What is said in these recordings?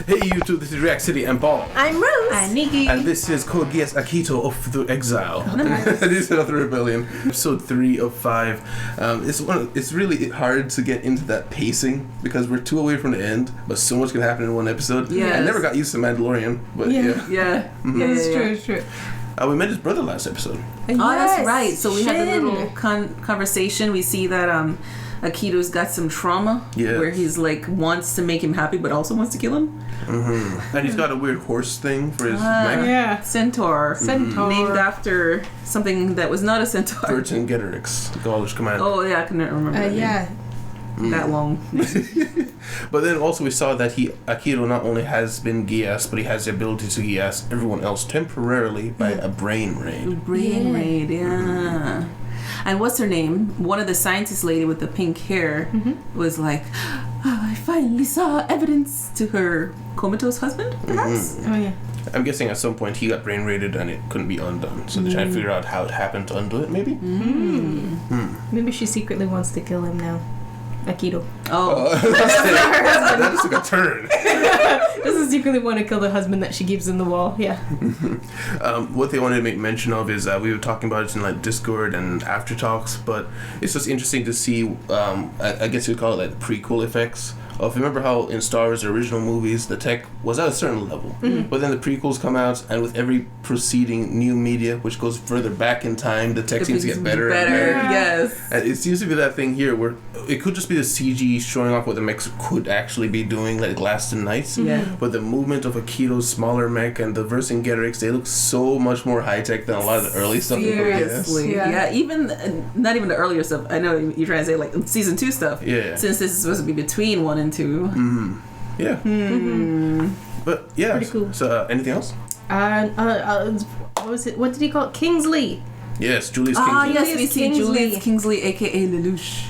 Hey YouTube, this is React City and Paul. I'm Rose. I'm Nikki. And this is Code Geass Akito of the Exile. Nice. This is Another Rebellion. Episode 3 of 5. It's really hard to get into that pacing because we're too away from the end, but so much can happen in one episode. Yes. I never got used to Mandalorian, but yeah. Mm-hmm. It's true, it's true. We met his brother last episode. Oh, that's right. So we had a Shin. little conversation. We see that Akito's got some trauma where he's like wants to make him happy but also wants to kill him. Mm-hmm. And he's got a weird horse thing for his neck. Yeah. Centaur. Centaur. Named after something that was not a centaur. Vercingetorix, the college commander. Oh, yeah, I can remember that name. Yeah. That long. But then also we saw that Akito not only has been Geass, but he has the ability to Geass everyone else temporarily by a brain raid. Brain raid, yeah. And what's her name? One of the scientist lady with the pink hair was like, I finally saw evidence to her comatose husband, perhaps? Oh, yeah. I'm guessing at some point he got brain raided and it couldn't be undone. So they're trying to figure out how it happened to undo it, maybe? Maybe she secretly wants to kill him now. Akito. Oh. That just took a turn. Doesn't secretly want to kill the husband that she keeps in the wall. Yeah. What they wanted to make mention of is we were talking about it in like Discord and after talks, but it's just interesting to see. I guess you'd call it like the prequel effects. Of remember how in Star Wars original movies the tech was at a certain level, but then the prequels come out, and with every preceding new media, which goes further back in time, the tech seems to get better and better. Yes. And it seems to be that thing here where it could just be the CG showing off what the mechs could actually be doing, like Last and Nights. Yeah. But the movement of Akito's smaller mech and the Vercingetorix, they look so much more high tech than a lot of the early stuff. Seriously. Yeah. Even, not even the earlier stuff. I know you're trying to say like season 2 stuff. Yeah. Since this is supposed to be between 1 and 2. Yeah. But yeah. Pretty cool. So anything else? What was it? What did he call it? Kingsley. Yes, Julius Kingsley. Ah, yes, we Julius see Kingsley. Julius Kingsley, aka Lelouch.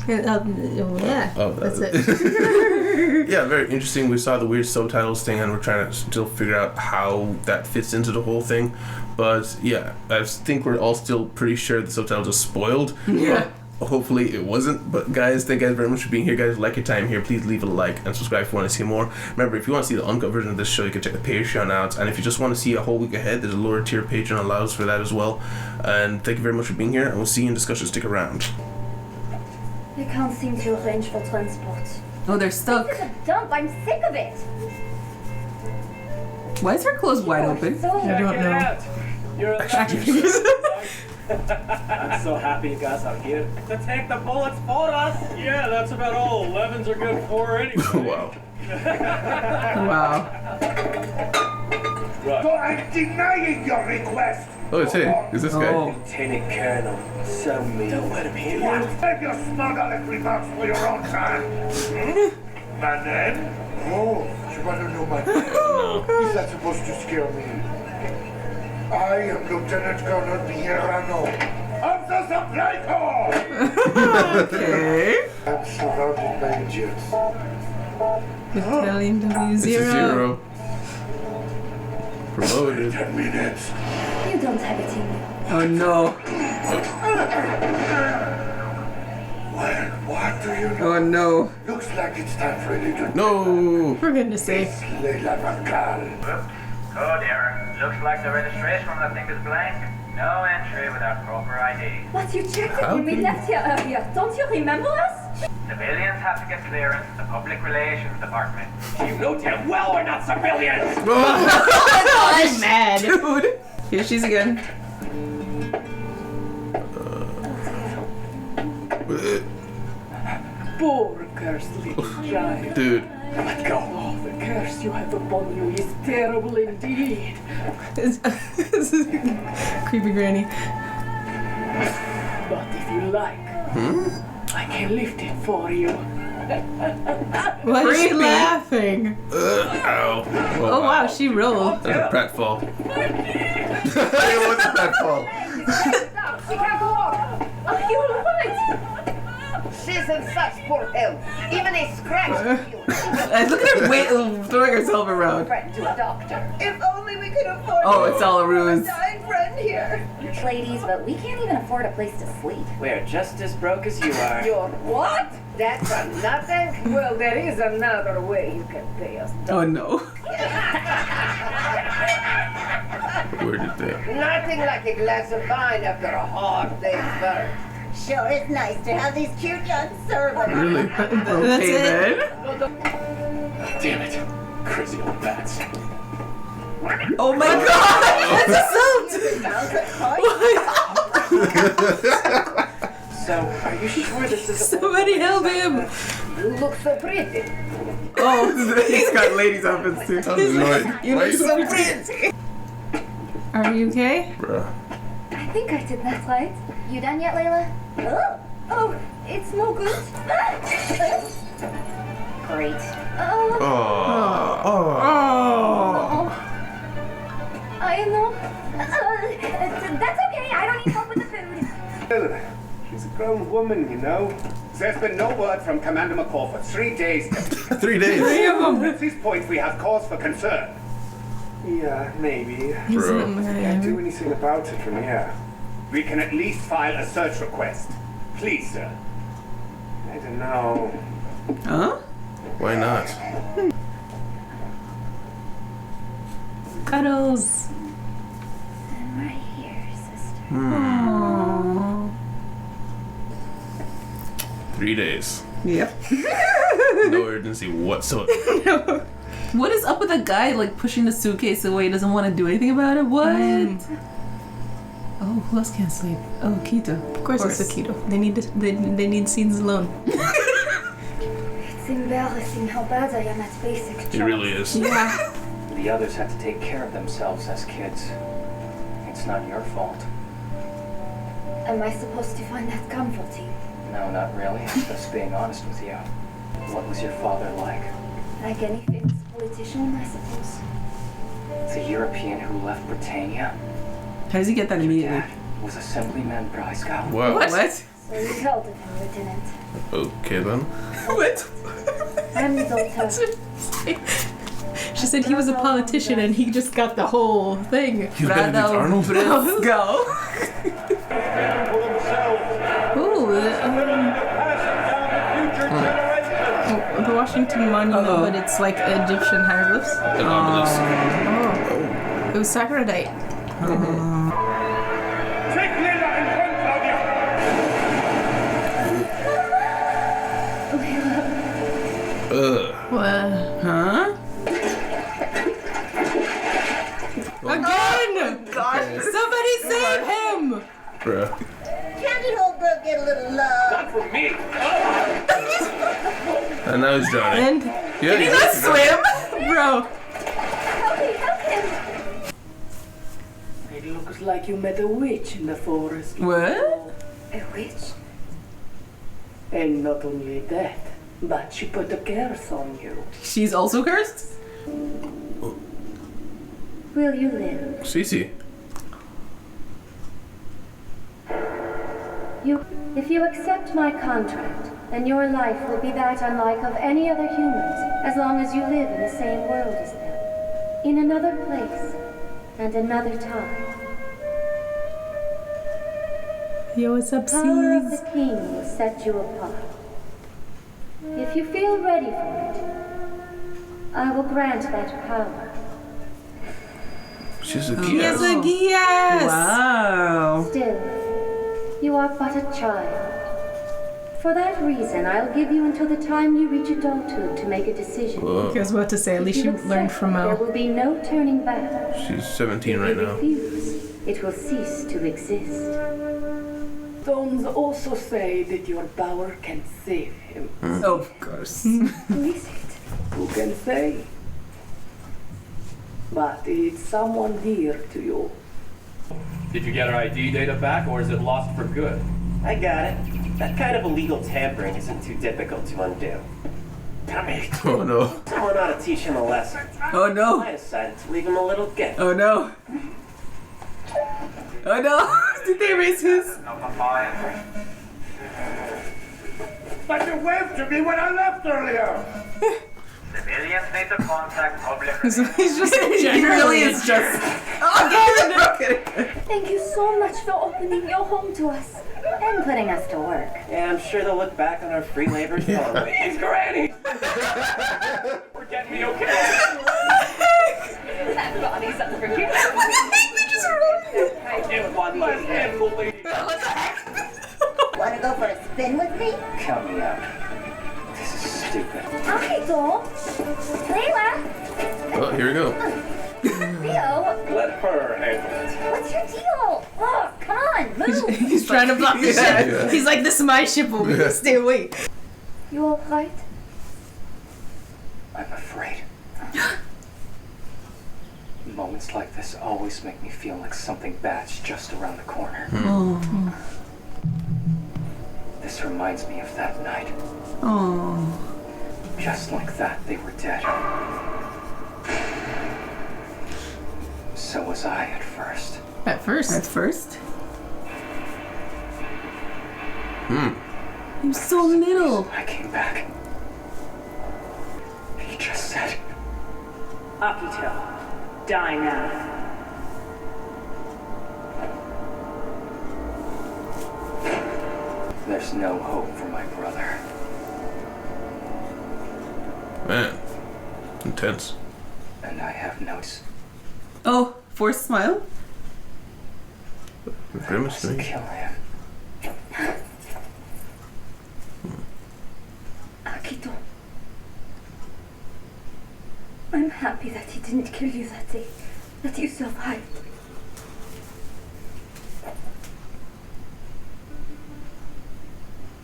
Yeah. Oh, That's it. Yeah, very interesting. We saw the weird subtitles thing, and we're trying to still figure out how that fits into the whole thing. But yeah, I think we're all still pretty sure the subtitles are spoiled. Yeah. Hopefully it wasn't. But guys, thank you guys very much for being here. Guys, like your time here. Please leave a like and subscribe if you want to see more. Remember, if you want to see the uncut version of this show, you can check the Patreon out. And if you just want to see a whole week ahead, there's a lower tier Patreon allows for that as well. And thank you very much for being here, and we'll see you in discussion. Stick around. We can't seem to arrange for transport. Oh, they're stuck. This is a dump. I'm sick of it. Why is her clothes wide open? So I don't know. You're a I'm so happy you guys are here to take the bullets for us. Yeah, that's about all 11s are good for anyway. Wow. Wow. Right. So I'm denying your request. Oh, it's hey. Is this guy? Oh. Lieutenant Colonel, so mean. Don't let him hear What? you. Save your smug remarks for your own time. My name? Oh, you want to know my name? No. Is that supposed to scare me? I am Lieutenant Colonel Pierano of the Supply Corps! Okay. I'm surrounded by idiots. Battalion W0. This is Zero. Promoted. 10 minutes. you don't have it in you. Oh no. Well, what do you know? Oh no. Looks like it's time for a little... No. For goodness sake. Les Lavacales. Good, Aaron. Looks like the registration on that thing is blank. No entry without proper ID. But you checked it How when we can- left here earlier. Don't you remember us? Civilians have to get clearance from the Public Relations Department. You know damn well we're not civilians. I'm mad. Dude. Here she's again. Poor cursed little child. Dude. Let go. Oh, the curse you have upon you is terrible indeed. This is creepy granny. But if you like, I can lift it for you. Why is she Creepy. laughing? Ow. Oh wow, she rolled. That's a pratfall. What's a pratfall? She can't walk. Are you alright? She's in such poor health. Even a scratch will heal her. And look at her throwing herself around. Friend to a doctor. If only we could afford Oh, it's all a ruse. dying friend here. Ladies, but we can't even afford a place to sleep. We're just as broke as you are. You're what? That's for nothing? Well, there is another way you can pay us. Oh no. Where did they? Nothing like a glass of wine after a hard day's work. Sure is nice to have these cute young servants. Really? That's Okay it. then. Damn it. Crazy old bats. Oh my god! That's assault! So, are you sure this is Somebody help him! You look so pretty. Oh, he's got ladies' outfits too. I'm annoyed. You Why look you so pretty! Are you okay? Bruh. I think I did that right. You done yet, Layla? Oh, it's no good. Great. Oh. Oh. Oh. I know. That's okay. I don't need help with the food. She's a grown woman, you know. There's been no word from Commander McCall for 3 days. 3 days. At this point, we have cause for concern. Yeah, maybe. Bro. Can't do anything about it from here. We can at least file a search request. Please, sir. I don't know. Huh? Why not? Cuddles. I'm right here, sister. Aww. 3 days. Yep. No urgency whatsoever. What is up with a guy like pushing the suitcase away? He doesn't want to do anything about it? What? Oh, who else can't sleep? Oh, Akito. Of course it's Akito. They need scenes alone. It's embarrassing how bad I am at basic jobs. It really is. Yeah. The others had to take care of themselves as kids. It's not your fault. Am I supposed to find that comforting? No, not really. I'm just being honest with you. What was your father like? Like any famous politician, I suppose. The European who left Britannia? How does he get that Your immediately? dad was a simply-man Boy Scout. Wow. What? So you held of him, Lieutenant. Okay then. What? I'm the daughter. She said he was a politician and he just got the whole thing. You Benedict Arnold? Let's go. Ooh, the Washington Monument, but it's like Egyptian hieroglyphs. An obelisk. Oh. It was Saccharite. Take Lila in front of Ugh. What? Huh? Again! God. Somebody save him! Bruh. Can't an old girl get a little love? Not from me! And now he's drowning. And Yeah, Can you he's not actually swim? bro, Help me, help him! It looks like you met a witch in the forest. What? A witch? And not only that, but she put a curse on you. She's also cursed? Will you live? Cece. If you accept my contract, then your life will be that unlike of any other humans, as long as you live in the same world as them. In another place, and another time. yo, what's up, Power of C's? the king will set you apart. If you feel ready for it, I will grant that power. She's a He has Geass. a Geass! Wow. Still, you are but a child. For that reason, I'll give you until the time you reach adulthood to make a decision. Whoa. I was about to say, at If least you you accept, learned from there Mel. will be no turning back. She's 17 If right you now. refuse, it will cease to exist. Stones also say that your power can save him. Of course. Who is it? Who can say? But it's someone dear to you. Did you get our ID data back, or is it lost for good? I got it. That kind of illegal tampering isn't too difficult to undo. Damn it. Oh no. Someone ought to teach him a lesson. Oh no. I decided to leave him a little gift. Oh no. Oh no. Did they erase his? But you waved to me when I left earlier. Civilians need to contact public He's just He generally really is just. Thank you so much for opening your home to us and putting us to work. Yeah, I'm sure they'll look back on our free labor fondly. He's Granny! Forget me, okay? That body's unforgiving. One last handful, lady. Wanna go for a spin with me? Count me out. This is stupid. Akito! Layla! Oh, here we go. Theo! Let her handle it. What's your deal? Oh, come on, move! He's trying to block the ship. Yeah. He's like, this is my ship over here. Stay away. You alright? I'm afraid. Moments like this always make me feel like something bad's just around the corner. This reminds me of that night. Oh. Just like that, they were dead. So was I at first. At first. At first? Hmm. He was so little. I came back. He just said, Akito, die now. there's no hope for my brother. Man. Intense. And I have notes. Oh, forced smile? Grimace to me. Kill him. Akito. I'm happy that he didn't kill you that day. That you survived.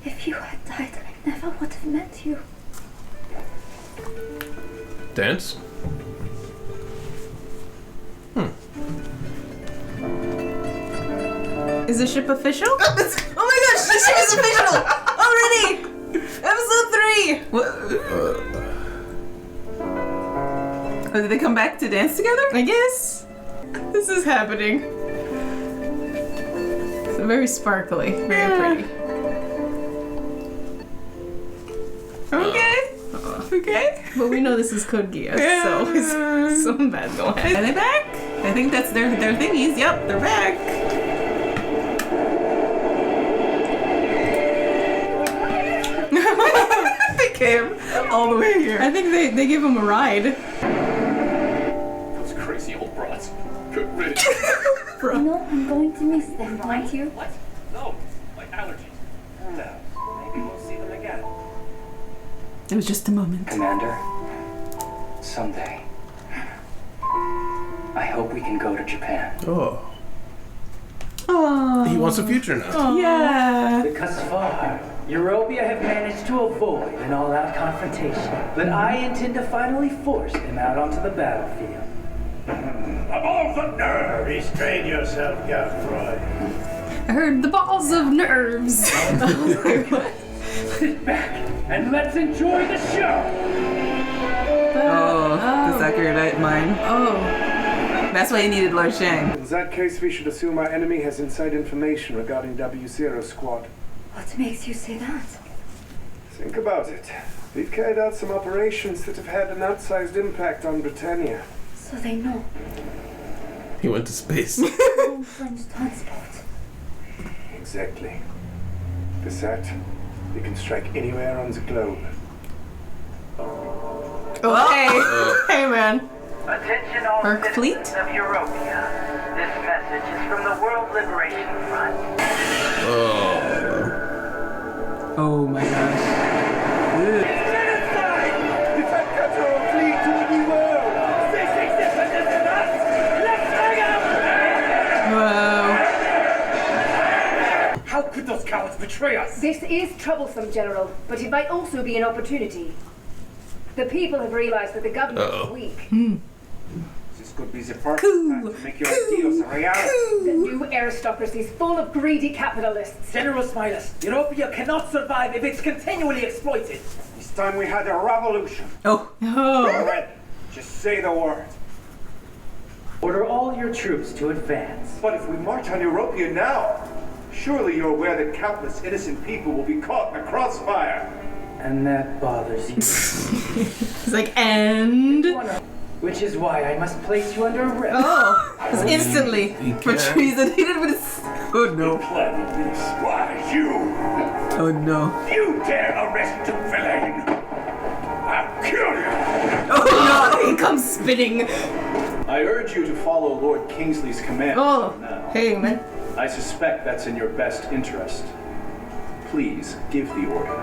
If you had died, I never would have met you. Dance? Is the ship official? Oh my gosh, the ship is official! Already! Episode 3! What? Oh, did they come back to dance together? I guess. This is happening. It's very sparkly. Very pretty. Okay. Okay. But we know this is Code Geass, so it's something bad going on. Are they back? I think that's their thingies. Yep, they're back. They came all the way here. I think they gave him a ride. Those crazy old broads. Good riddance. You know, I'm going to miss them, aren't you? What? No, like allergies. No, maybe we'll see them again. It was just a moment. Commander, someday, I hope we can go to Japan. Oh. Oh. He wants a future now. Yeah. Thus far, Europia have managed to avoid an all-out confrontation, but I intend to finally force them out onto the battlefield. Balls of nerve! Restrain yourself, Gaffroy. I heard the balls of nerves. Sit back and let's enjoy the show! Oh, the Sakuradite mine. Oh. That's why you needed Lord Shang. In that case, we should assume our enemy has inside information regarding W0 Squad. What makes you say that? Think about it. We've carried out some operations that have had an outsized impact on Britannia. So they know. He went to space. No French transport. Exactly. With that, we can strike anywhere on the globe. Okay. Hey, man. Attention all Her citizens fleet? of Europia. This message is from the World Liberation Front. Oh my gosh. Genocide! Defect our fleet to a new world! This existence is enough! Let's hang out! How could those cowards betray us? This is troublesome, General, but it might also be an opportunity. The people have realized that the government is weak. This could be the perfect time to make your ideals a reality. The new aristocracy is full of greedy capitalists. General Smilus, Europia cannot survive if it's continually exploited. This time we had a revolution. Oh. We're ready. Just say the word. Order all your troops to advance. But if we march on Europia now, Surely you're aware that countless innocent people will be caught in the crossfire. And that bothers you. He's like, and? Which is why I must place you under arrest. Oh, just instantly. For treason. He didn't even. Oh no. Why, you? Oh no. You dare arrest two villain? I'll kill you. Oh no, he comes spitting. I urge you to follow Lord Kingsley's command now. Hey, man. I suspect that's in your best interest. Please give the order.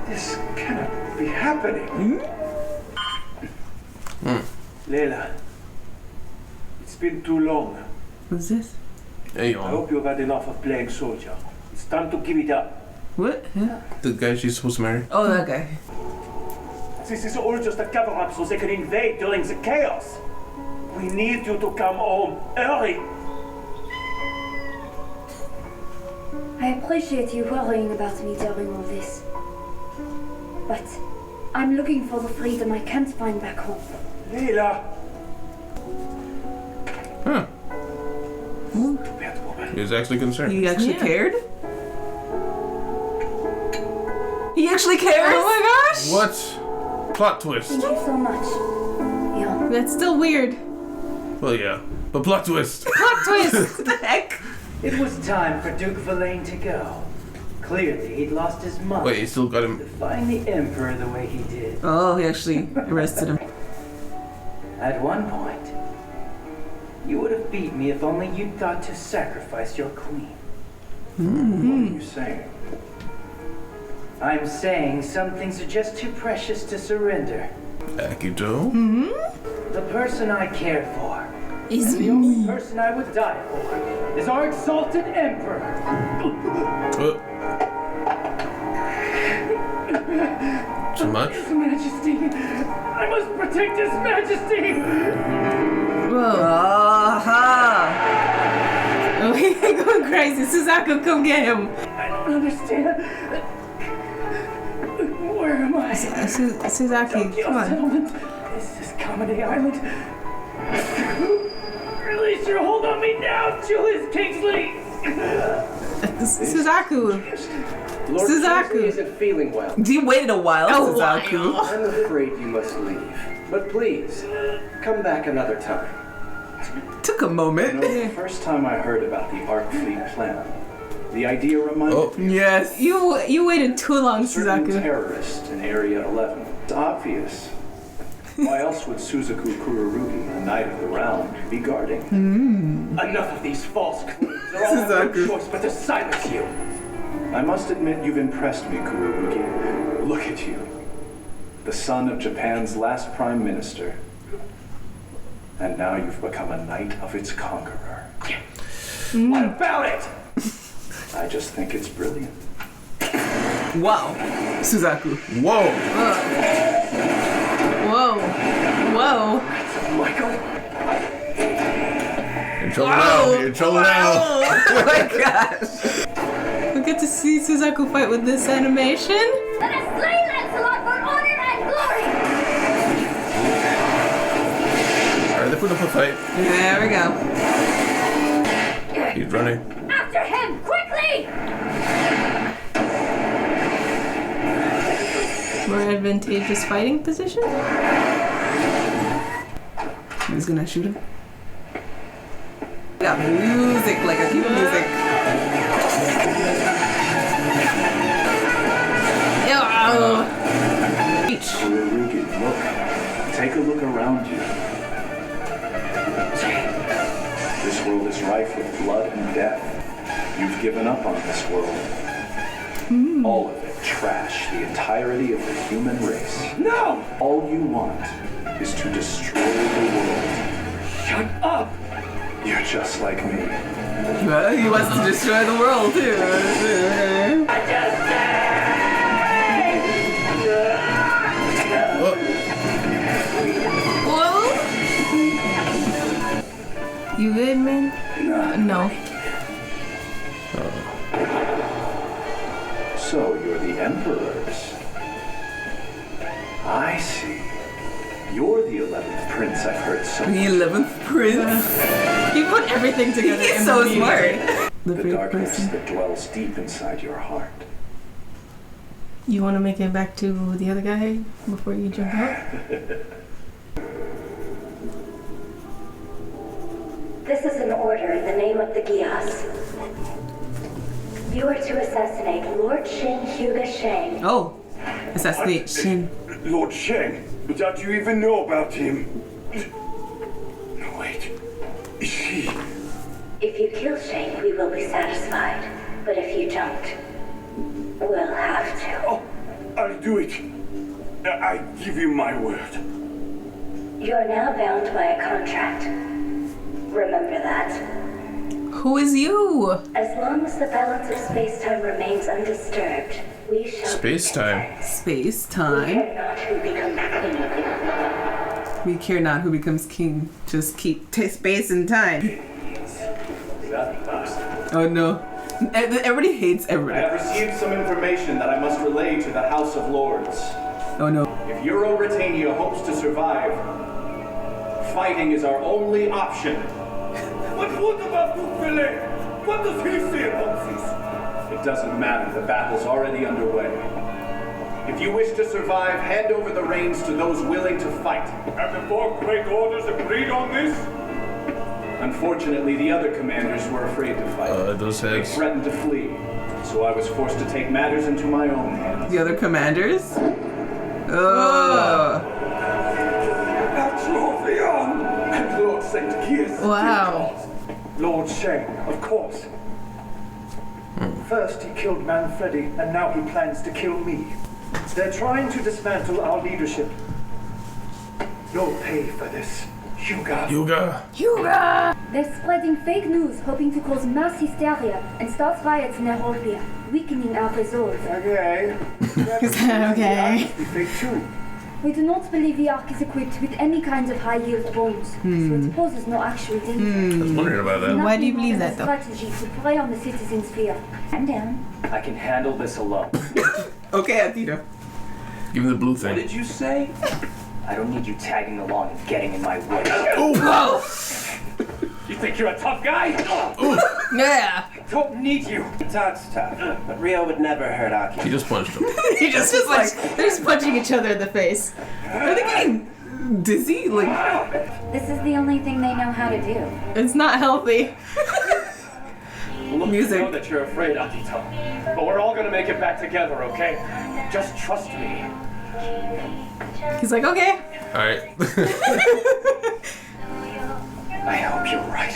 This cannot be happening. Layla, it's been too long. What's this? Hey, I hope you've had enough of playing soldier. It's time to give it up. What? Yeah. The guy she's supposed to marry. Oh, that guy. This is all just a cover-up so they can invade during the chaos. We need you to come home early. I appreciate you worrying about me during all this. But I'm looking for the freedom I can't find back home. Layla! Huh. He was actually concerned. He actually cared? He actually cares? Oh my gosh! What? Plot twist. Thank you so much. Yeah. That's still weird. Well, yeah. But plot twist. Plot twist! What the heck? It was time for Duke Verlaine to go. Clearly, he'd lost his mind. Wait, he still got him. Defying the Emperor the way he did. Oh, he actually arrested him. At one point, you would have beat me if only you'd thought to sacrifice your queen. What are you saying? I'm saying some things are just too precious to surrender. Akito? The person I care for is and the only person I would die for is our exalted emperor. Too much? His Majesty, I must protect His Majesty. Whoa. Aha. Oh, he's going crazy. Suzaku, come get him. I don't understand. Where am I? Suzaki, come on. Settlement. This is Comedy Island. Release your hold on me now, Julius Kingsley. Suzaku. Lord Suzaku. Kingsley isn't feeling well. He waited a while, Suzaku. I'm afraid you must leave. But please, come back another time. Took a moment. You know, the first time I heard about the Ark Fleet plan, the idea reminded me Yes. You waited too long, of a certain Suzaku. terrorist in Area 11. It's obvious. Why else would Suzaku Kururugi, the Knight of the Round, be guarding? Enough of these false claims. They're all have no choice but to silence you. I must admit you've impressed me, Kururugi. Look at you. The son of Japan's last prime minister. And now you've become a knight of its conqueror. What about it? I just think it's brilliant. Wow. Suzaku. Whoa. Whoa. Whoa. Michael. You're in trouble now. You're in trouble now. Oh my gosh. We get to see Suzaku fight with this animation. Let us slay Lancelot for honor and glory! Alright, they put up a fight. There we go. He's running. After him, quickly! More advantageous fighting position? He's gonna shoot him. Got music, like Akito music. Kururugi, look. Take a look around you. This world is rife with blood and death. You've given up on this world. All of it, trash, the entirety of the human race. No! All you want is to destroy the world. Shut up! You're just like me. Well, he wants to destroy the world too. Whoa! You good, man? No. So you're the emperors. I see. You're the 11th prince I've heard so The 11th prince. He put everything together. He's so smart. The The brave darkness person. that dwells deep inside your heart. You want to make it back to the other guy before you jump out? This is an order in the name of the Geass. You are to assassinate Lord Shin Hyuga Shang. Oh, assassinate Shin. Lord Shang? But how do you even know about him? No, wait. Is he... If you kill Shang, we will be satisfied. But if you don't, we'll have to. Oh, I'll do it. I give you my word. You are now bound by a contract. Remember that. Who is you? As long as the balance of space-time remains undisturbed, we shall Space-time. Space-time. We care not who becomes king. Just keep space and time. Oh no. Everybody hates I everybody. have received some information that I must relay to the House of Lords. Oh no. If Euro Britannia hopes to survive, fighting is our only option. But what about Bukele? What does he say about this? It doesn't matter, the battle's already underway. If you wish to survive, hand over the reins to those willing to fight. Have the 4 great orders agreed on this? Unfortunately, the other commanders were afraid to fight. Those They heads. threatened to flee, so I was forced to take matters into my own hands. The other commanders? Oh. That's Lord Leon and Lord St. Geass. Wow. Lord Shang, of course. First he killed Manfredi, and now he plans to kill me. They're trying to dismantle our leadership. You'll pay for this, Hyuga. Hyuga. They're spreading fake news, hoping to cause mass hysteria and start riots in Europia, weakening our resolve. Okay. Okay. Be fake too. We do not believe the Ark is equipped with any kind of high-yield bombs, so it poses no actual danger. I was wondering about that. Why do you Nothing believe more that, than a strategy to prey on the citizens' fear. I'm down. I can handle this alone. Okay, Akito. Give me the blue What thing. did you say? I don't need you tagging along and getting in my way. Whoa! You think you're a tough guy? Yeah. Don't need you. Talk's tough, but Rio would never hurt Akito. He just punched him. He just like, They're just punching each other in the face. are they getting dizzy? Like, This is the only thing they know how to do. It's not healthy. Look, Music. I know that you're afraid, Akito. But we're all gonna make it back together, okay? Just trust me. He's like, okay. All right. I hope you're right.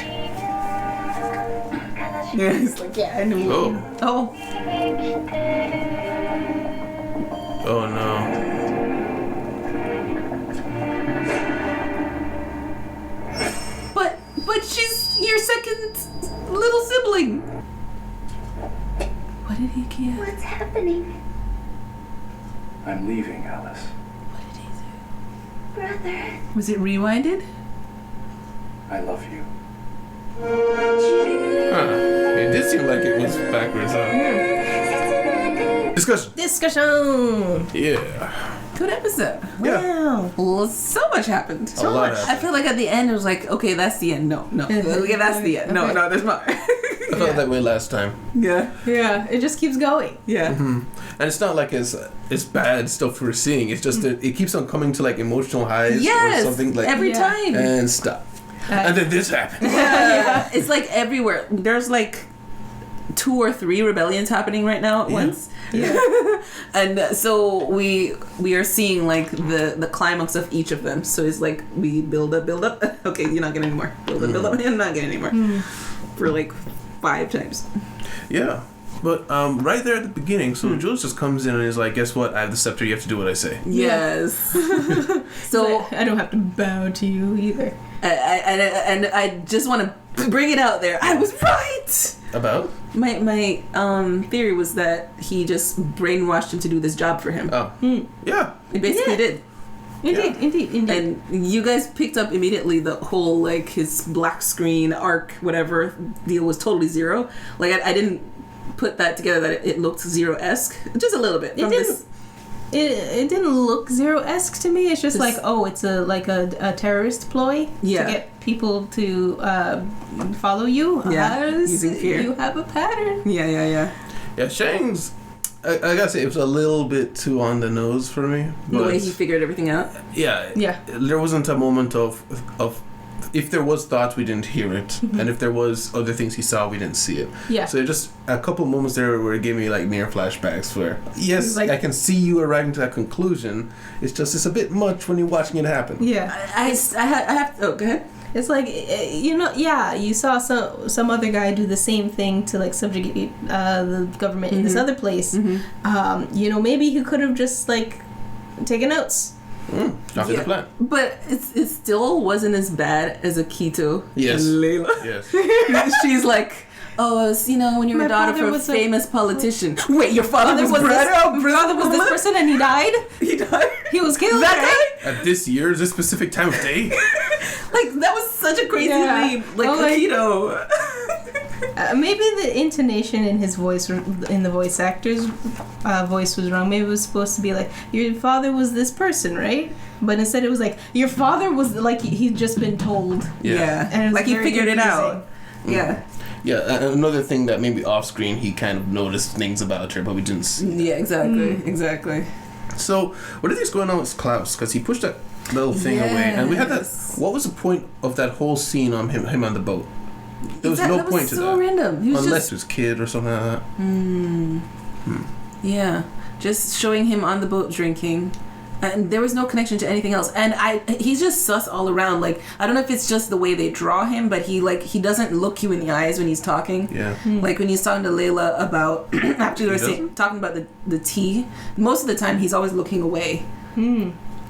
yeah, he's like, yeah, I knew. Oh. Oh. Oh no. But she's your second little sibling. What did he get? What's happening, I'm leaving, Alice. brother? Was it rewinded? I love you. Huh. It did seem like it was backwards, huh? Discussion. Yeah. Good episode. Yeah. Wow. Well, so much happened. A lot I happened. feel like at the end it was like, okay, that's the end. No. Okay, that's the end. No, there's more. I felt that way last time. Yeah. Yeah, it just keeps going. Yeah. And it's not like it's bad stuff we're seeing. It's just that it keeps on coming to like emotional highs Yes. or something like every time. and stop. And then this happened. Yeah. It's like everywhere. There's like 2 or 3 rebellions happening right now at once. Yeah. And so we are seeing like the climax of each of them. So it's like we build up. Okay, you're not getting any more. Build up. You're not getting any more. For like 5 times. Yeah. But right there at the beginning, so Jules just comes in and is like, guess what? I have the scepter. You have to do what I say. Yes. So I don't have to bow to you either. And I just want to bring it out there. I was right. About? My theory was that he just brainwashed him to do this job for him. Oh. Yeah. He basically did. Indeed. And you guys picked up immediately the whole like his black screen arc whatever deal was totally Zero. Like I didn't put that together that it looked Zero-esque. Just a little bit. From this. It didn't look Zero-esque to me. It's just like, oh, it's a terrorist ploy to get people to follow you. Yeah, using fear. You have a pattern. Yeah. Yeah, Shang's, I gotta say, it was a little bit too on the nose for me. The way he figured everything out? Yeah. There wasn't a moment of if there was thoughts, we didn't hear it. And if there was other things he saw, we didn't see it. Yeah. So just a couple moments there where it gave me like near flashbacks where, yes, like, I can see you arriving to that conclusion. It's a bit much when you're watching it happen. Yeah. I have to, go ahead. It's like, you saw some other guy do the same thing to like subjugate the government in this other place. Maybe he could have just like taken notes. After the plan. But it still wasn't as bad as Akito Yes. and Layla. Yes. She's like, oh, when you were a daughter for a famous politician. Wait, your father was this person and he died? He died? He was killed? That guy? At this specific time of day? Like, that was such a crazy leap. Like, Akito. Maybe the intonation in his voice, in the voice actor's voice was wrong. Maybe it was supposed to be like, your father was this person, right? But instead it was like, your father was like, he'd just been told. Yeah. And it was like he figured it out. Yeah. Yeah, another thing that maybe off screen he kind of noticed things about her, but we didn't see. Yeah, exactly. So, what do you think's going on with Klaus? Because he pushed that little thing away, and we had that. What was the point of that whole scene on him on the boat? There was no point to that. So random. He was unless it was kid or something like that. Yeah, just showing him on the boat drinking. And there was no connection to anything else. And he's just sus all around. Like, I don't know if it's just the way they draw him, but he doesn't look you in the eyes when he's talking. Yeah. Like when he's talking to Layla about after they were talking about the tea. Most of the time, he's always looking away.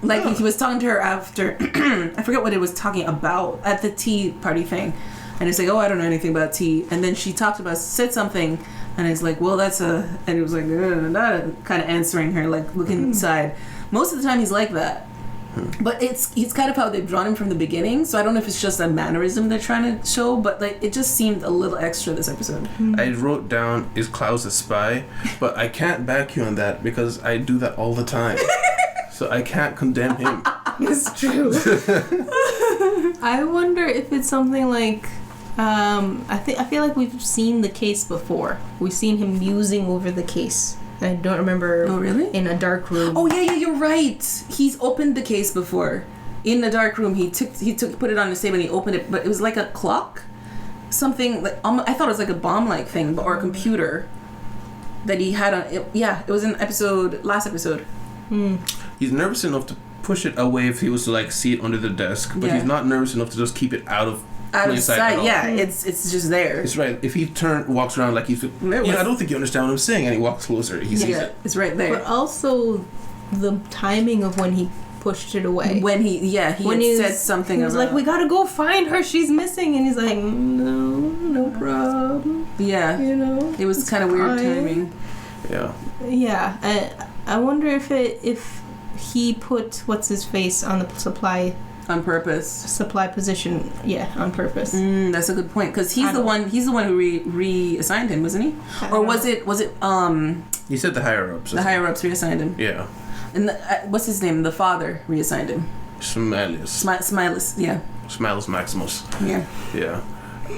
Like he was talking to her after I forget what it was talking about at the tea party thing, and it's like, oh, I don't know anything about tea. And then she said something, and it's like, well, and it was like, kind of answering her, like looking inside. Most of the time he's like that. But it's kind of how they've drawn him from the beginning, so I don't know if it's just a mannerism they're trying to show, but like it just seemed a little extra this episode. I wrote down, is Klaus a spy? But I can't back you on that because I do that all the time. So I can't condemn him. It's true. I wonder if it's something like I feel like we've seen the case before. We've seen him musing over the case. I don't remember. Oh, really? In a dark room. Oh, yeah, you're right. He's opened the case before. In the dark room, he put it on his table and he opened it, but it was like a clock, something like I thought it was like a bomb-like thing, or a computer that he had on. It was in last episode. He's nervous enough to push it away if he was to like see it under the desk, but he's not nervous enough to just keep it out of sight. Yeah, it's just there. It's right. If he walks around like he's, I don't think you understand what I'm saying, and he walks closer, he sees it. It's right there. But also the timing of when he pushed it away. When he said something. He was like, "We gotta go find her. She's missing," and he's like, "No problem." Yeah, it was kind of weird timing. Yeah. Yeah, I wonder if he put what's his face on the supply. On purpose. Supply position, on purpose. That's a good point, because he's the one who reassigned him, wasn't he? Or was it? He said the higher ups. The higher ups reassigned him. Yeah. And what's his name? The father reassigned him. Smilus. Smilus, yeah. Smilus Maximus. Yeah. Yeah.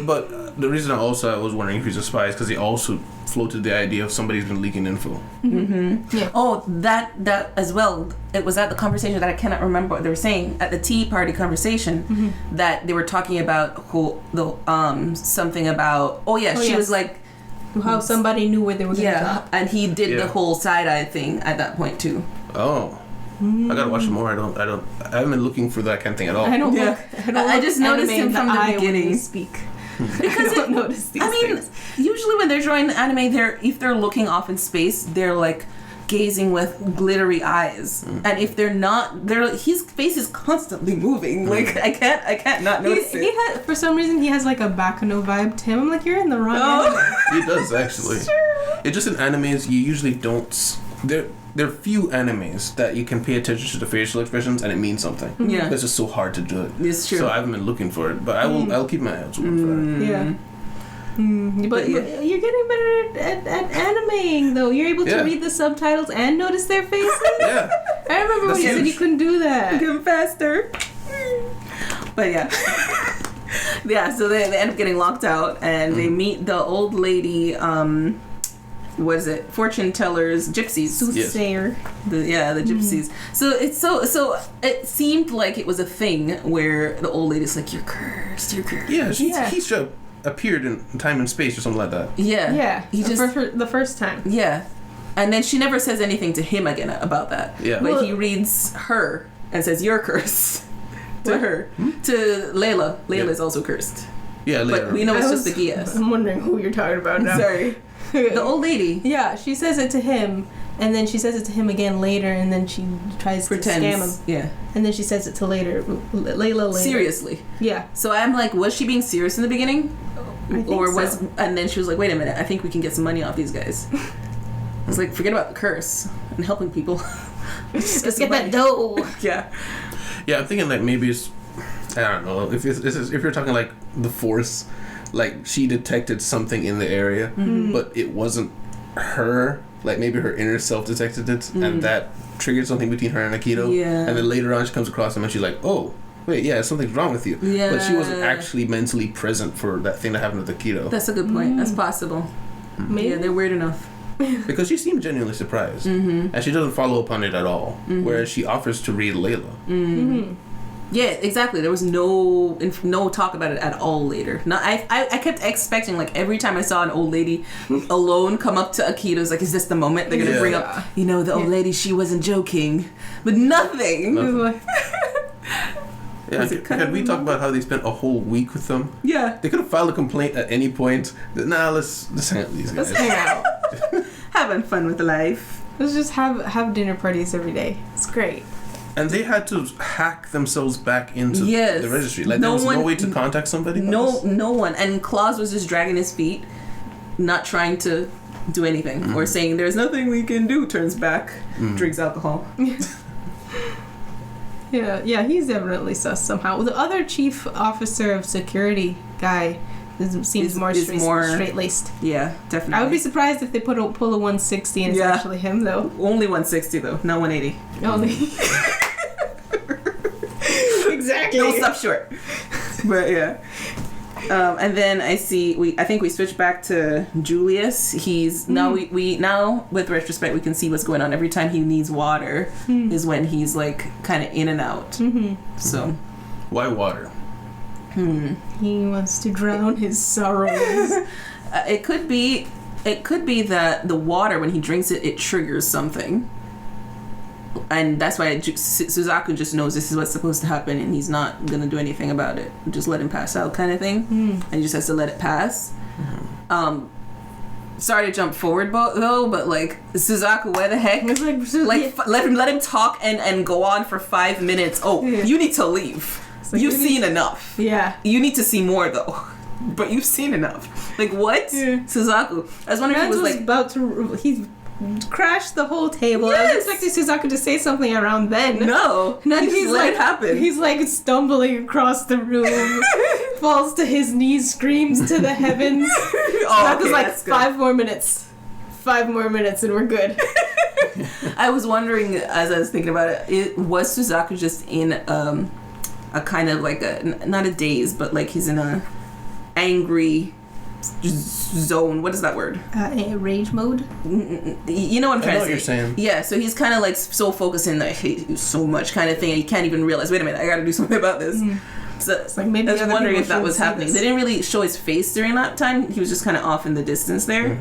But the reason I was wondering if he's a spy is because he also floated the idea of somebody's been leaking info. Yeah. Oh, that as well. It was at the conversation that I cannot remember what they were saying at the tea party conversation that they were talking about something about. She was like how somebody knew where they were going to go. And he did the whole side-eye thing at that point too. Oh. I gotta watch more. I haven't been looking for that kind of thing at all. I just noticed him from the beginning. Speak. Because I don't notice these things. Usually when they're drawing the anime, if they're looking off in space, they're like gazing with glittery eyes, and if they're not, his face is constantly moving. Like I can't not notice it. For some reason, he has like a Bakano vibe to him. I'm like, you're in the wrong anime. He does actually. It's just in animes you usually don't. There are few animes that you can pay attention to the facial expressions and it means something. Yeah, it's just so hard to do it. It's true. So I haven't been looking for it, but I'll keep my eyes open for it. Yeah. But you're getting better at animating, though. You're able to read the subtitles and notice their faces. Yeah. I remember when you said you couldn't do that. Getting faster. But yeah. Yeah, so they end up getting locked out, and they meet the old lady, what is it? Fortune tellers, gypsies. Soothsayer. The gypsies. So it's so it seemed like it was a thing where the old lady's like, "You're cursed. You're cursed." Yeah, he appeared in time and space or something like that. Yeah. Yeah. He just the first time. Yeah. And then she never says anything to him again about that. Yeah. But he reads her and says, "You're cursed." To her. To Layla. Layla is also cursed. Yeah, later. But we know it's just the Geass. I'm wondering who you're talking about now. Sorry. The old lady. Yeah, she says it to him, and then she says it to him again later, and then she tries to scam him. Yeah. And then she says it to Layla later. Seriously. Yeah. So I'm like, was she being serious in the beginning? I think And then she was like, wait a minute, I think we can get some money off these guys. I was like, forget about the curse and helping people. Let's get that dough. Yeah. Yeah, I'm thinking like maybe it's, I don't know, if you're talking like the Force, like she detected something in the area, but it wasn't her. Like maybe her inner self detected it, and that triggered something between her and Akito. Yeah. And then later on, she comes across him, and she's like, "Oh, wait, yeah, something's wrong with you." Yeah. But she wasn't actually mentally present for that thing that happened with Akito. That's a good point. That's possible. Maybe. Yeah, they're weird enough. Because she seemed genuinely surprised, and she doesn't follow up on it at all. Whereas she offers to read Layla. Yeah, exactly. There was no talk about it at all later. I kept expecting, like, every time I saw an old lady alone come up to Akito, it's like, is this the moment they're gonna bring up, the old lady, she wasn't joking, but nothing. Yeah, can we talk about how they spent a whole week with them? Yeah. They could have filed a complaint at any point. Nah, let's hang out with these guys. Let's hang out. Having fun with life. Let's just have dinner parties every day. It's great. And they had to hack themselves back into the registry. Like, there was no way to contact somebody? No one. And Claus was just dragging his feet, not trying to do anything. Or saying, there's nothing we can do, turns back, drinks alcohol. Yeah, he's definitely sus somehow. The other chief officer of security guy seems more straight-laced. Yeah, definitely. I would be surprised if they pull a 160 and it's actually him, though. Only 160, though, not 180. Only. Exactly. No, stop short. But yeah. And then I think we switch back to Julius. He's now we now with retrospect we can see what's going on. Every time he needs water is when he's like kind of in and out. So why water? He wants to drown his sorrows. It could be that the water, when he drinks it, it triggers something. And that's why Suzaku just knows this is what's supposed to happen, and he's not gonna do anything about it. Just let him pass out, kind of thing. And he just has to let it pass. Sorry to jump forward, though, but like Suzaku, why the heck? Let him talk and go on for 5 minutes. Oh, you need to leave. Like, you've seen enough. Yeah. You need to see more though. But you've seen enough. Like what? Suzaku. I was wondering if he was like about to. He's crashed the whole table. Yes. I was expecting Suzaku to say something around then. No. He's like, he's like stumbling across the room, falls to his knees, screams to the heavens. Suzaku's like 5 more minutes. 5 more minutes and we're good. I was wondering as I was thinking about it, was Suzaku just in a kind of like not a daze, but like he's in a angry zone. What is that word? Rage mode. You know what I'm trying to say. I know what you're saying. Yeah, so he's kind of like so focused in I hate you so much kind of thing, and he can't even realize. Wait a minute, I got to do something about this. So it's like maybe I was wondering if that was happening. They didn't really show his face during that time. He was just kind of off in the distance there.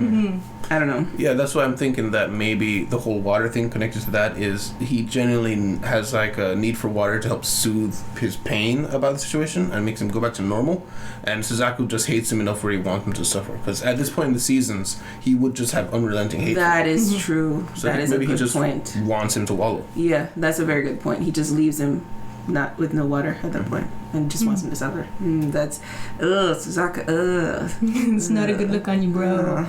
I don't know. Yeah, that's why I'm thinking that maybe the whole water thing connected to that is he genuinely has like a need for water to help soothe his pain about the situation and makes him go back to normal. And Suzaku just hates him enough where he wants him to suffer. Because at this point in the seasons, he would just have unrelenting hate. That is true. So that is a good point. Maybe he just wants him to wallow. Yeah, that's a very good point. He just leaves him not with no water at that point and just wants him to suffer. That's Suzaku. It's not a good look on you, bro.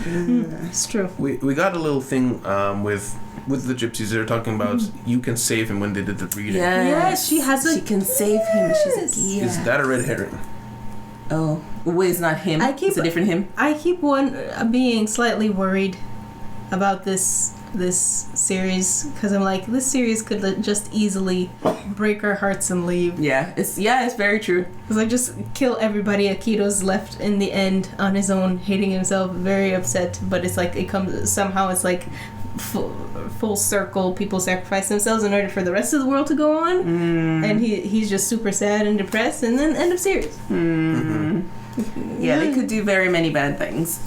It's true. We got a little thing with the gypsies. They're talking about you can save him when they did the reading. Yes, she can save him. She's a Geass. Is that a red herring? Oh, it's not him. It's a different him. I keep being slightly worried about this series because I'm like, this series could just easily break our hearts and leave. It's very true. It's like, just kill everybody. Akito's left in the end on his own, hating himself, very upset. But it's like it's like full circle. People sacrifice themselves in order for the rest of the world to go on, and he's just super sad and depressed, and then end of series. Yeah, they could do very many bad things.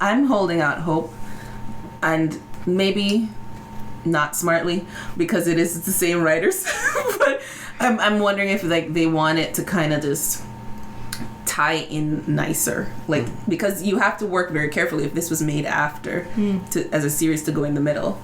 I'm holding out hope, and maybe not smartly because it is the same writers, but I'm wondering if like they want it to kind of just tie in nicer, like because you have to work very carefully if this was made after as a series to go in the middle,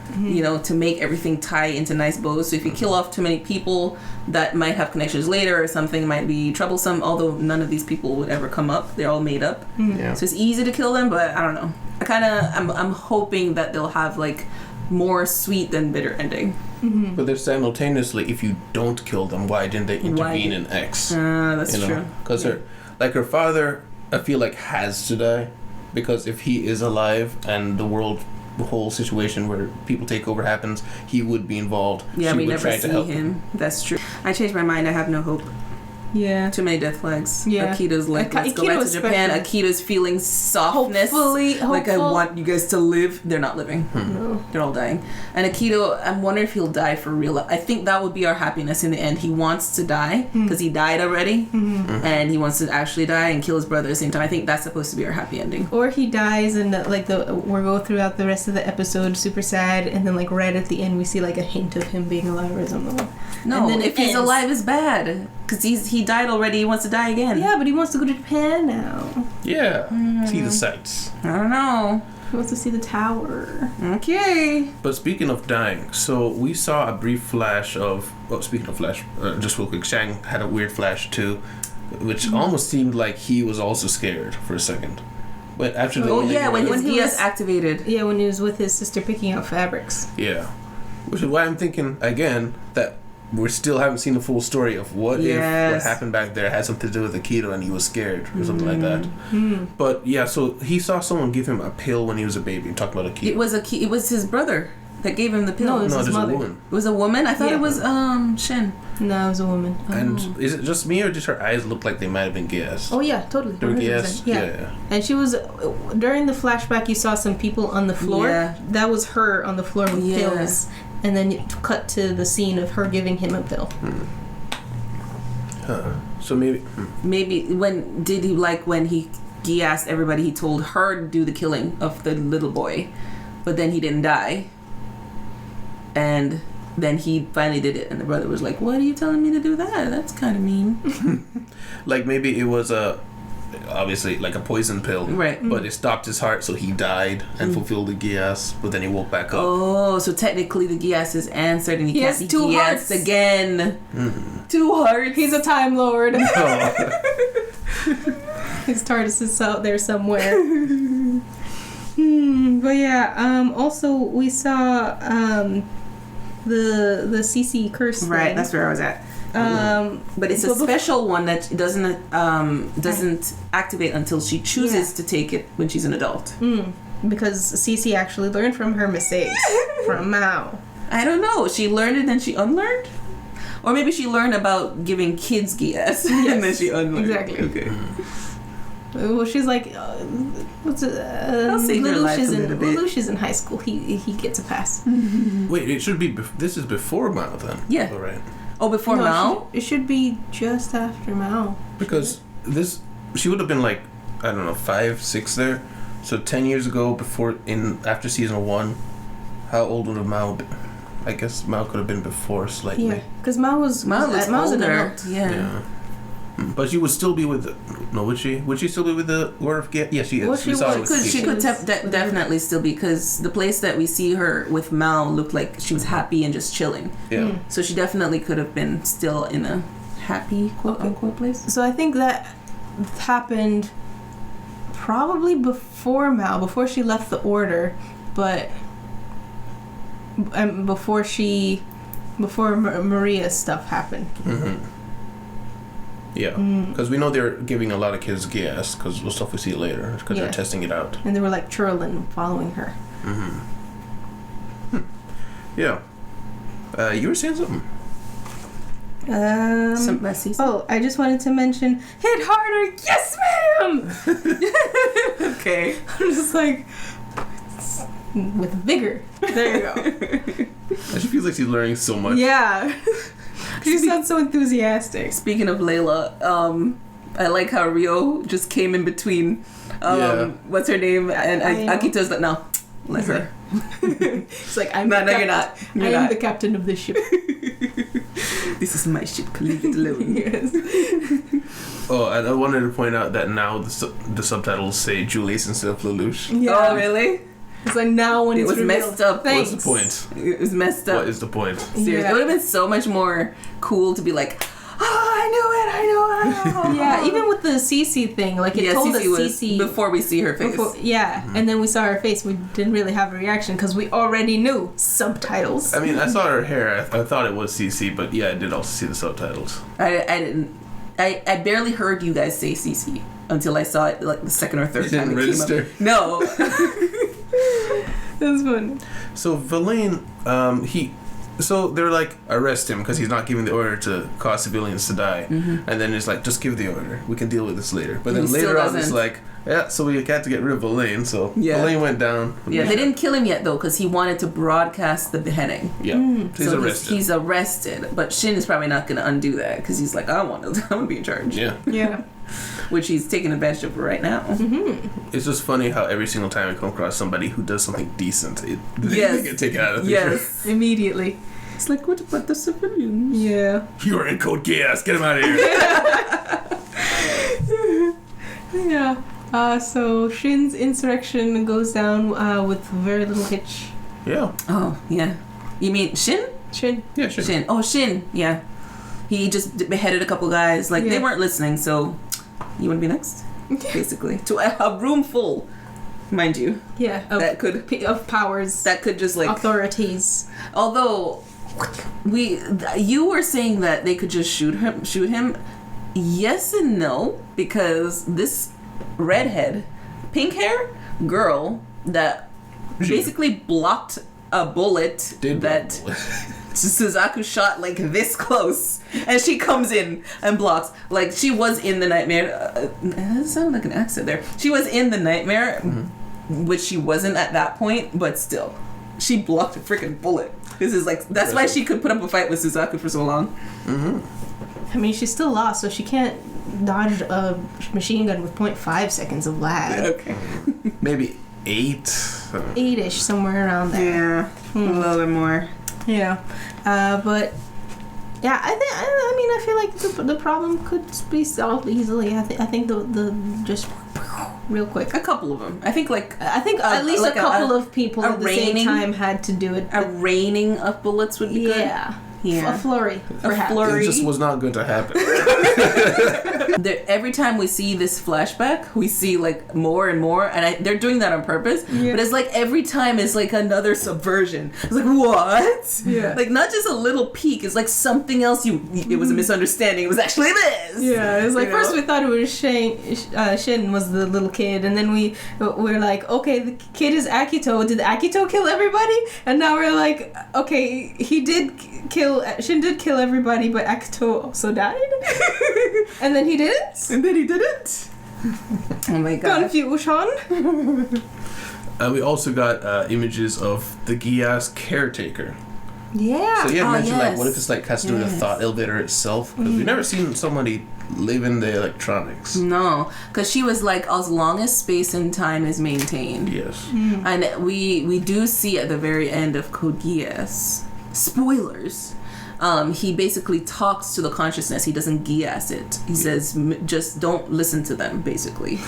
to make everything tie into nice bows. So if you kill off too many people that might have connections later or something might be troublesome, although none of these people would ever come up, they're all made up. So it's easy to kill them, but I don't know, I'm hoping that they'll have like more sweet than bitter ending. But there's simultaneously, if you don't kill them, why didn't they intervene in X? That's true. Because her father, I feel like, has to die, because if he is alive and the whole situation where people take over happens, he would be involved. Yeah, she we would never try see to help him. That's true. I changed my mind. I have no hope. Yeah. Too many death flags. Yeah. Akito's like, let's go back to Japan. Akito's feeling softness. Hopefully. Like, I want you guys to live. They're not living. No. They're all dying. And Akito, I'm wondering if he'll die for real. I think that would be our happiness in the end. He wants to die because he died already. And he wants to actually die and kill his brother at the same time. I think that's supposed to be our happy ending. Or he dies and we'll go throughout the rest of the episode super sad, and then like right at the end we see like a hint of him being alive or something. No, and then if he's alive is bad. Because he died already, he wants to die again. Yeah, but he wants to go to Japan now. Yeah, see the sights. I don't know. He wants to see the tower. Okay. But speaking of dying, so we saw a brief flash of... Well, speaking of flash, just real quick, Shang had a weird flash too, which almost seemed like he was also scared for a second. But after the... when his Geass activated. Yeah, when he was with his sister picking out fabrics. Yeah. Which is why I'm thinking, again, that we still haven't seen the full story of what if what happened back there had something to do with Akito and he was scared or something like that. But yeah, so he saw someone give him a pill when he was a baby. Talking about Akito. It was his brother that gave him the pill. No, it was his mother. A woman. It was a woman? I thought it was Shin. No, it was a woman. And is it just me or just her eyes look like they might have been Geass? Oh yeah, totally. They were Geass? Yeah. And she was, during the flashback you saw some people on the floor. Yeah. That was her on the floor with pills. And then you cut to the scene of her giving him a pill. So maybe when he Geassed everybody, he told her to do the killing of the little boy, but then he didn't die. And then he finally did it, and the brother was like, "What are you telling me to do that? That's kind of mean." Like maybe it was obviously like a poison pill, right? But it stopped his heart, so he died and fulfilled the Geass. But then he woke back up. Oh, so technically the Geass is answered, and he can't has be 2 Geass hearts again. 2 hearts. He's a Time Lord. Oh. His TARDIS is out there somewhere. But yeah, also we saw the CC curse thing. Right, that's where I was at. But it's a special one that doesn't activate until she chooses to take it when she's an adult. Because Cece actually learned from her mistakes from Mao. I don't know. She learned it, then she unlearned, or maybe she learned about giving kids Geass and then she unlearned. Exactly. Okay. Well, she's like, what's it? Lelouch's in high school. He gets a pass. Wait, it should be. This is before Mao then. Yeah. All right. Oh, before Mao? It should be just after Mao. Because she would have been like, I don't know, 5, 6 there. So 10 years ago, after season 1, how old would have Mao been? I guess Mao could have been before slightly. Yeah, because Mao was older. An adult. Yeah. But she would still be with would she? Would she still be with the Lord of Geass? Yeah, she is. Well, she could definitely still be, because the place that we see her with Mao looked like she was happy and just chilling. Yeah. So she definitely could have been still in a happy quote unquote place. So I think that happened probably before Mao, before she left the order, but before Maria's stuff happened. Yeah, because we know they're giving a lot of kids Geass, because we'll stuff we see later, because they're testing it out. And they were like churling, following her. Yeah. You were saying something. Some messy. Oh, I just wanted to mention, hit harder, yes, ma'am. Okay. I'm just like, with vigor. There you go. She feels like she's learning so much. Yeah. She sounds so enthusiastic. Speaking of Layla, I like how Rio just came in between. What's her name? And Akito's like, no, let her. It's like, I'm no, you're not. I am the captain of this ship. This is my ship. Leave it alone. Yes. Oh, and I wanted to point out that now the subtitles say Julius instead of Lelouch. Yeah. Oh, really? It's like now when it it's was revealed. messed up. What's the point? It was messed up. What is the point? Seriously, Yeah. it would have been so much more cool to be like, oh, I knew it. Yeah, even with the Cece thing, like it told us Cece was Cece before we see her face. And then we saw her face. We didn't really have a reaction because we already knew subtitles. I mean, I saw her hair. I thought it was CC, but yeah, I did also see the subtitles. I didn't. I barely heard you guys say Cece until I saw it like the second or third time it register. came up. No. That's funny. So Verlaine, so they're like, arrest him because he's not giving the order to cause civilians to die. And then it's like, just give the order. We can deal with this later. But then later on, it's like, so we had to get rid of Verlaine. So Verlaine went down. Yeah, they didn't kill him yet though because he wanted to broadcast the beheading. Yeah, he's arrested. He's arrested, but Shin is probably not going to undo that because he's like, I want to be in charge. Yeah. Which he's taking advantage of right now. It's just funny how every single time I come across somebody who does something decent, they get taken out of the Yes, immediately. It's like, what about the civilians? Yeah. You are in Code Geass. Get him out of here. Yeah. So Shin's insurrection goes down with very little hitch. Yeah. Oh, yeah. You mean Shin? Shin. Yeah, Shin. Shin. Oh, Shin. Yeah. He just beheaded a couple guys. Like, they weren't listening, so you want to be next? Basically. To a room full, mind you. Yeah. Of powers. That could just, like... authorities. Although, you were saying that they could just shoot him. Yes and no, because this redhead, pink hair girl that basically blocked a bullet that Suzaku shot like this close, and she comes in and blocks. Like, she was in the nightmare. That sounded like an accent there. She was in the nightmare, which she wasn't at that point, but still, she blocked a freaking bullet. This is like, that's why she could put up a fight with Suzaku for so long. I mean, she's still lost, so she can't dodge a machine gun with 0.5 seconds of lag. Okay. Maybe 8. 8-ish, somewhere around there. Yeah, a little bit more. Yeah, but yeah, I feel like the problem could be solved easily. I think the just real quick. A couple of them. I think at least like a couple of people at the same time had to do it. A raining of bullets would be good. Yeah. A flurry. Perhaps. It just was not going to happen. Every time we see this flashback, we see like more and more, and they're doing that on purpose. Yeah. But it's like every time is like another subversion. It's like, what? Yeah. Like, not just a little peek. It's like something else. It was a misunderstanding. It was actually this. Yeah. It's like first we thought it was Shin was the little kid, and then we're like, okay, the kid is Akito. Did Akito kill everybody? And now we're like, okay, Shin did kill everybody, but Akito also died. And then he didn't? Oh my god. Confusion. We also got images of the Geass caretaker. Yeah. So you had mentioned, like, what if it's like has to do with the thought elevator itself? Because we've never seen somebody live in the electronics. No, because she was like, as long as space and time is maintained. Yes. And we do see at the very end of Code Geass, spoilers, he basically talks to the consciousness. He doesn't Geass it. He says, just don't listen to them, basically.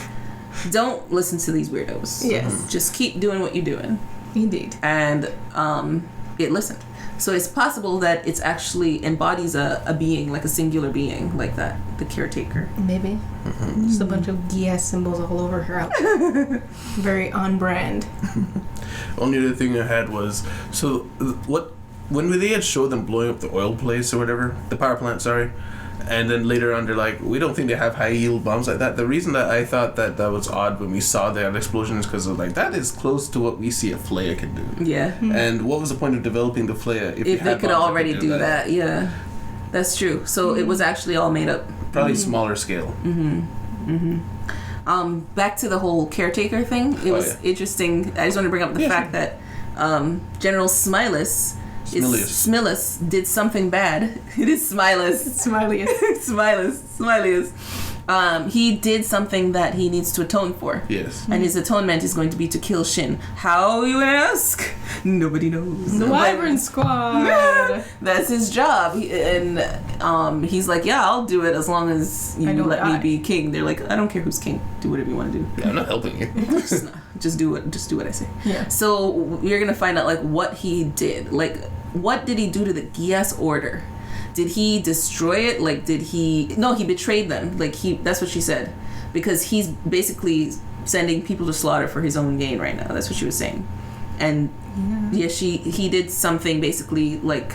Don't listen to these weirdos. Yes. Just keep doing what you're doing. Indeed. And it listened. So it's possible that it's actually embodies a being, like a singular being, like that, the caretaker. Maybe. Just a bunch of Geass symbols all over her outfit. Very on brand. Only other thing I had was, when they had showed them blowing up the oil place or whatever, the power plant, sorry, And then later on, they're like, we don't think they have high yield bombs like that. The reason that I thought that was odd when we saw that explosion is because like that is close to what we see a flare can do. Yeah. And what was the point of developing the flare if they could already do that? Yeah, that's true. So it was actually all made up. Probably smaller scale. Back to the whole caretaker thing. It was interesting. I just want to bring up the fact that General Smilus did something bad. It is Smilus. Smilus. He did something that he needs to atone for. Yes. And his atonement is going to be to kill Shin. How, you ask? Nobody knows. The Wyvern Squad. That's his job. He's like, yeah, I'll do it as long as you let me be king. They're like, I don't care who's king. Do whatever you want to do. Yeah, I'm not helping you. Just do what I say. Yeah. So you're gonna find out like what he did. Like, what did he do to the Geass order? Did he destroy it? Like, No, he betrayed them. Like, that's what she said. Because he's basically sending people to slaughter for his own gain right now. That's what she was saying. And, he did something basically, like,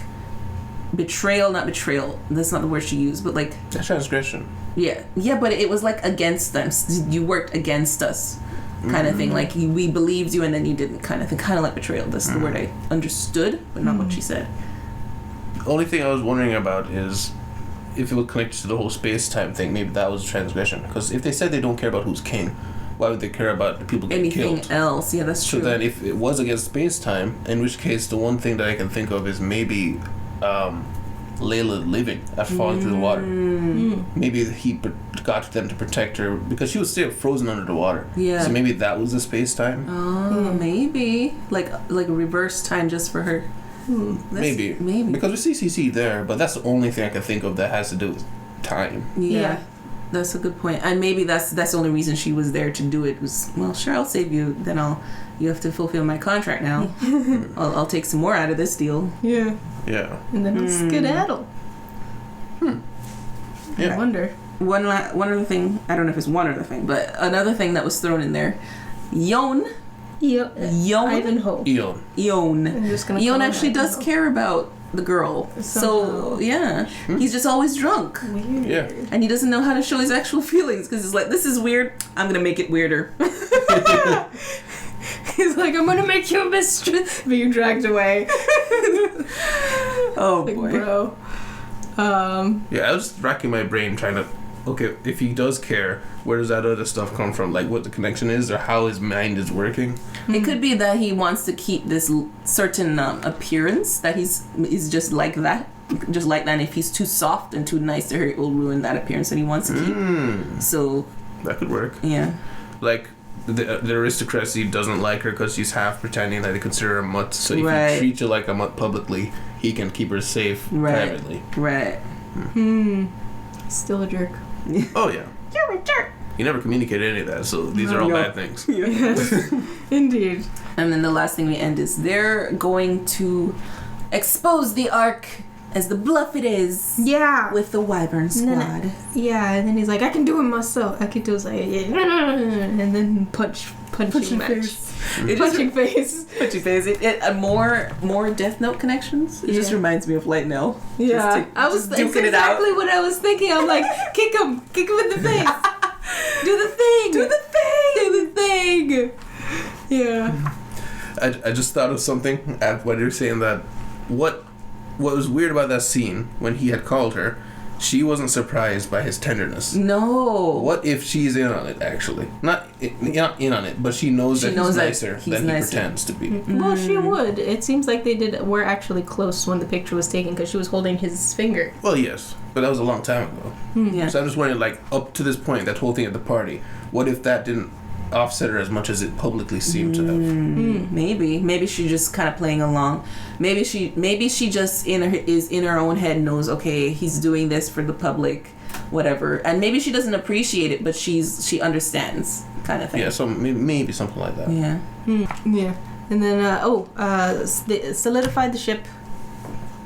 betrayal, not betrayal. That's not the word she used, but, like... A transgression. Yeah. Yeah, but it was, like, against them. You worked against us, kind of thing. Like, we believed you and then you didn't, kind of thing. Kind of like betrayal. That's the word I understood, but not what she said. Only thing I was wondering about is if it would connect to the whole space-time thing. Maybe that was a transgression. Because if they said they don't care about who's king, why would they care about the people getting killed? Anything else? Yeah, that's true. So then if it was against space-time, in which case the one thing that I can think of is maybe Layla living after falling through the water. Maybe he got them to protect her because she was still frozen under the water. Yeah. So maybe that was the space-time. Oh, maybe. Like a reverse time just for her. Maybe because we see CC there, but that's the only thing I can think of that has to do with time. Yeah, that's a good point. And maybe that's the only reason she was there to do it was, well, sure, I'll save you. Then you have to fulfill my contract now. I'll take some more out of this deal. Yeah. And then let's skedaddle. Yeah. I wonder. One other thing. I don't know if it's one other thing, but another thing that was thrown in there. Yon. Ivanhoe. Eon. I'm just gonna Eon call actually does care about the girl. So, yeah. He's just always drunk. Weird. Yeah. And he doesn't know how to show his actual feelings because he's like, this is weird. I'm going to make it weirder. He's like, I'm going to make you a mistress. Being dragged away. Oh, like, boy. Bro. Yeah, I was racking my brain trying to... Okay, if he does care, where does that other stuff come from? Like, what the connection is or how his mind is working? It could be that he wants to keep this certain appearance, that he's just like that. Just like that, and if he's too soft and too nice to her, it will ruin that appearance that he wants to keep. So... That could work. Yeah. Like, the aristocracy doesn't like her because she's half pretending that they consider her a mutt. So if he treats her like a mutt publicly, he can keep her safe privately. Right. Still a jerk. Oh, yeah. You're a jerk. He never communicated any of that, so these are all bad things. Yes. Indeed. And then the last thing we end is they're going to expose the Ark as the bluff it is. Yeah. With the Wyvern Squad. And then he's like, I can do it myself. Akito's like, and then punching match. Punching face. More Death Note connections. It just reminds me of Light Nail. Yeah. That's exactly what I was thinking. I'm like, kick him in the face. Do the thing. Yeah. I just thought of something when you're saying that. What was weird about that scene when he had called her, she wasn't surprised by his tenderness. No. What if she's in on it, actually? Not in on it, but she knows that he's nicer than he pretends to be. Well, she would. It seems like were actually close when the picture was taken because she was holding his finger. Well, yes, but that was a long time ago. Yeah. So I'm just wondering, like, up to this point, that whole thing at the party, what if that didn't offset her as much as it publicly seemed to have? Maybe she's just kind of playing along. Maybe she just is in her own head, knows, okay, he's doing this for the public, whatever, and maybe she doesn't appreciate it, but she understands, kind of thing. Yeah, so maybe something like that. Yeah. Yeah. And then they solidified the ship.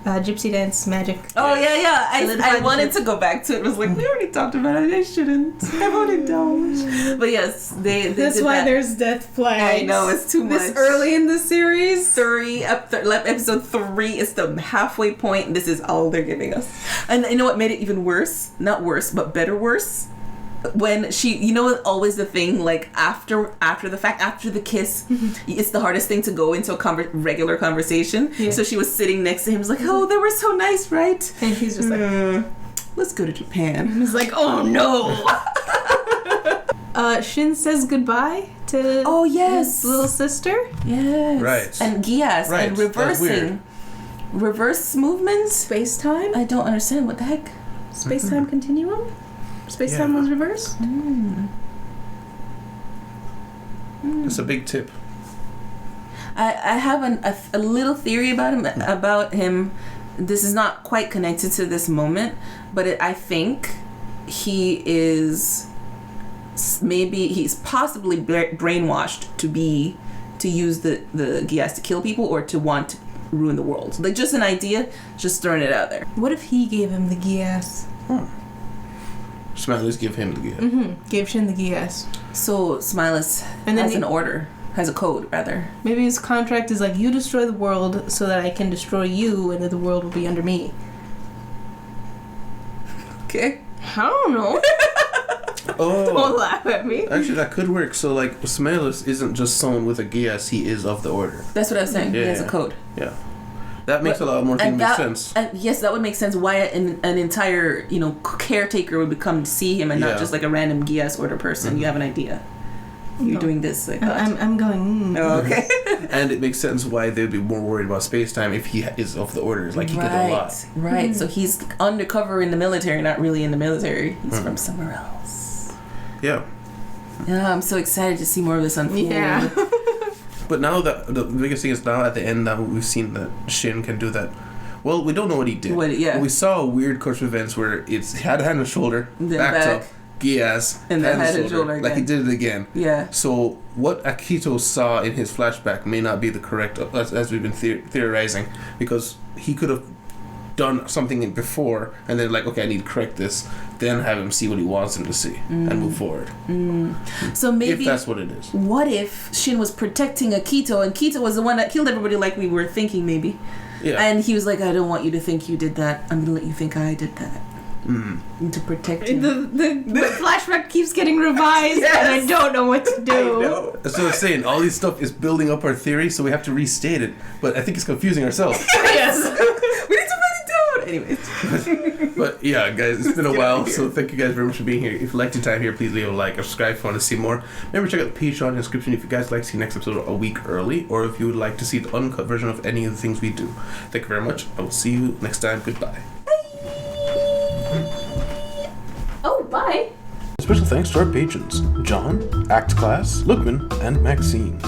gypsy dance magic. Oh yeah. I Solidified the wanted ship. to go back to it. I was like, we already talked about it. I shouldn't. I won't indulge. But yes, they That's did why that. there's death flags. I know, it's too much. This early in the series. Episode 3 is the halfway point. This is all they're giving us. And you know what made it even worse? Not worse, but better worse? When she, you know, always the thing, like after the fact, after the kiss, it's the hardest thing to go into a regular conversation. Yeah. So she was sitting next to him, was like, oh, they were so nice, right? And he's just like, let's go to Japan. And he's like, oh no. Shin says goodbye to his little sister. Yes. Right. And Geass and reversing. Reverse movements? Space time? I don't understand. What the heck? Space time continuum? Space time was reversed? It's a big tip. I have a little theory about him. This is not quite connected to this moment, but I think he is he's possibly brainwashed to use the Geass to kill people or to want to ruin the world. Like, just an idea, just throwing it out there. What if he gave him the Geass? Smiley's give him the Geass. Gave Shin the Geass. So Smiley's has an order. Has a code, rather. Maybe his contract is like, you destroy the world so that I can destroy you and that the world will be under me. Okay. I don't know. Don't laugh at me. Actually, that could work. So, like, Smiley isn't just someone with a Geass, he is of the order. That's what I was saying. Yeah, he has a code. Yeah. That makes a lot more things make sense. Yes, that would make sense why an entire, caretaker would come to see him and not just like a random Geass order person. You have an idea. You're doing this. Like I'm going. Oh, okay. And it makes sense why they'd be more worried about space time if he is of the orders. Like, he could do a lot. Right. So he's undercover in the military, not really in the military. He's from somewhere else. Yeah. Yeah, I'm so excited to see more of this unfold. Yeah. But now the biggest thing is now at the end now we've seen that Shin can do that. Well, we don't know what he did. We saw a weird course of events where it's had hand and shoulder, back up, Geass, and then hand and shoulder like he did it again. Yeah. So what Akito saw in his flashback may not be the correct, as we've been theorizing, because he could have done something before and then like, okay, I need to correct this, then have him see what he wants him to see and move forward. So maybe if that's what it is. What if Shin was protecting Akito and Akito was the one that killed everybody, like we were thinking maybe? Yeah. And he was like, I don't want you to think you did that. I'm gonna let you think I did that. To protect him. The flashback keeps getting revised and I don't know what to do. That's what I'm saying. All this stuff is building up our theory, so we have to restate it. But I think it's confusing ourselves. Yes. We need to write it down. Anyways. But yeah, guys, it's been a while, so thank you guys very much for being here. If you liked your time here, please leave a like or subscribe if you want to see more. Remember, check out the Patreon in the description if you guys like to see next episode a week early, or if you would like to see the uncut version of any of the things we do. Thank you very much. I will see you next time. Goodbye. Oh, bye. Special thanks to our patrons, John, Act Class, Lookman, and Maxine.